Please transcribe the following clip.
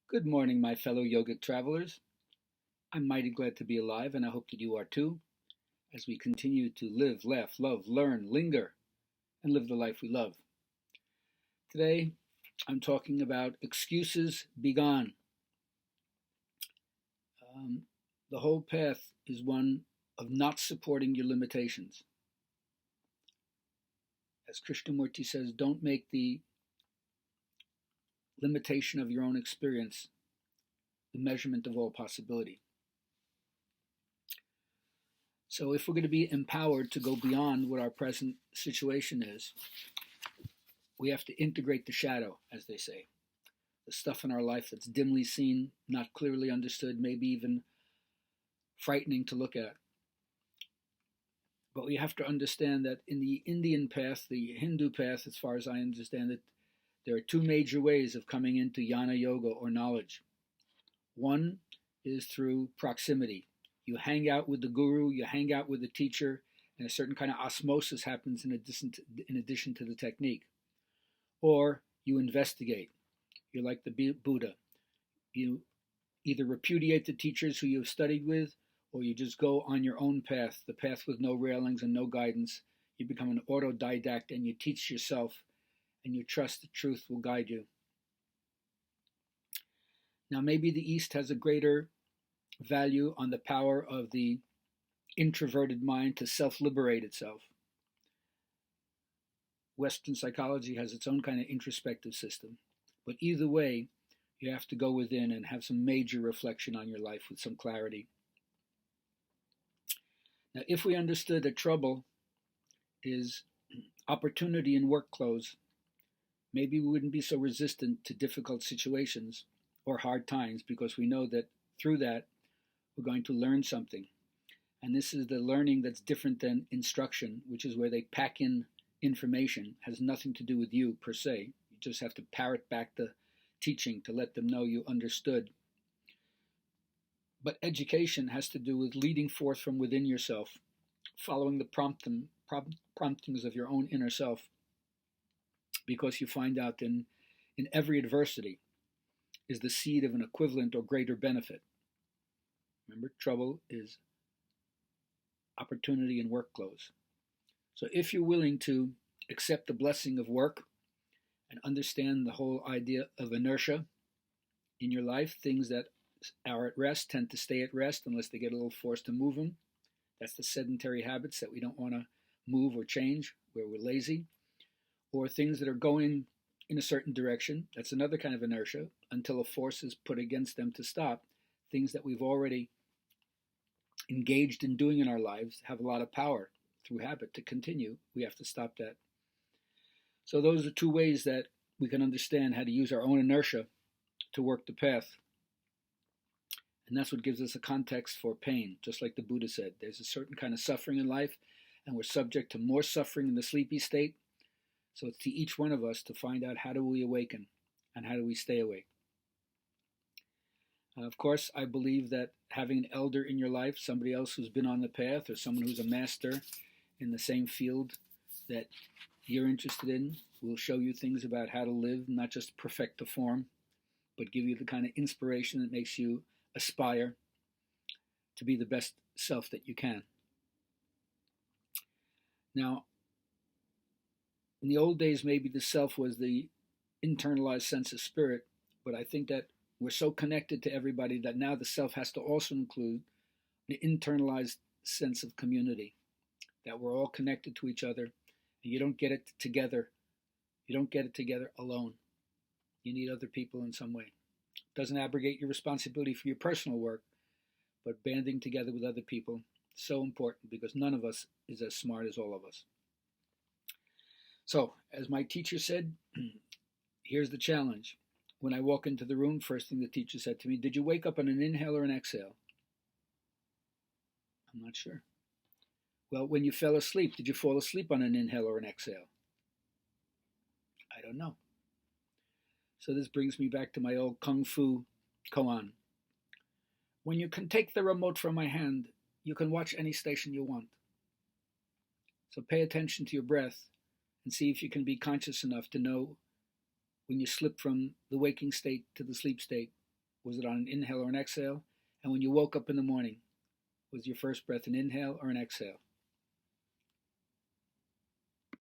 Good morning, my fellow yogic travelers. I'm mighty glad to be alive, and I hope that you are too, as we continue to live, laugh, love, learn, linger, and live the life we love. Today, I'm talking about excuses be gone. Um, the whole path is one of not supporting your limitations. As Krishnamurti says, don't make the limitation of your own experience the measurement of all possibility. So, if we're going to be empowered to go beyond what our present situation is, we have to integrate the shadow, as they say. The stuff in our life that's dimly seen, not clearly understood, maybe even frightening to look at. But we have to understand that in the Indian path, the Hindu path, as far as I understand it, there are two major ways of coming into jnana yoga or knowledge. One is through proximity. You hang out with the guru, you hang out with the teacher, and a certain kind of osmosis happens in addition to the technique. Or you investigate. You're like the Buddha. You either repudiate the teachers who you've studied with, or you just go on your own path, the path with no railings and no guidance. You become an autodidact and you teach yourself, and you trust the truth will guide you. Now, maybe the East has a greater value on the power of the introverted mind to self-liberate itself. Western psychology has its own kind of introspective system. But either way, you have to go within and have some major reflection on your life with some clarity. Now, if we understood that trouble is opportunity in work clothes, maybe we wouldn't be so resistant to difficult situations or hard times, because we know that through that we're going to learn something. And this is the learning that's different than instruction, which is where they pack in information, has nothing to do with you per se. You just have to parrot back the teaching to let them know you understood. But education has to do with leading forth from within yourself, following the promptings of your own inner self, because you find out in every adversity is the seed of an equivalent or greater benefit. Remember, trouble is opportunity in work clothes. So if you're willing to accept the blessing of work and understand the whole idea of inertia in your life, things that are at rest tend to stay at rest unless they get a little forced to move them. That's the sedentary habits that we don't want to move or change, where we're lazy. Or things that are going in a certain direction, that's another kind of inertia, until a force is put against them to stop. Things that we've already engaged in doing in our lives have a lot of power through habit to continue. We have to stop that. So those are two ways that we can understand how to use our own inertia to work the path. And that's what gives us a context for pain. Just like the Buddha said, there's a certain kind of suffering in life, and we're subject to more suffering in the sleepy state. So it's to each one of us to find out, how do we awaken and how do we stay awake. Of course, I believe that having an elder in your life, somebody else who's been on the path, or someone who's a master in the same field that you're interested in, will show you things about how to live, not just perfect the form, but give you the kind of inspiration that makes you aspire to be the best self that you can. Now, in the old days, maybe the self was the internalized sense of spirit, but I think that we're so connected to everybody that now the self has to also include the internalized sense of community, that we're all connected to each other, and you don't get it together. You don't get it together alone. You need other people in some way. It doesn't abrogate your responsibility for your personal work, but banding together with other people is so important, because none of us is as smart as all of us. So, as my teacher said, here's the challenge. When I walk into the room, first thing the teacher said to me, did you wake up on an inhale or an exhale? I'm not sure. Well, when you fell asleep, did you fall asleep on an inhale or an exhale? I don't know. So this brings me back to my old Kung Fu koan. When you can take the remote from my hand, you can watch any station you want. So pay attention to your breath and see if you can be conscious enough to know when you slip from the waking state to the sleep state, Was it on an inhale or an exhale? And when you woke up in the morning, was your first breath an inhale or an exhale?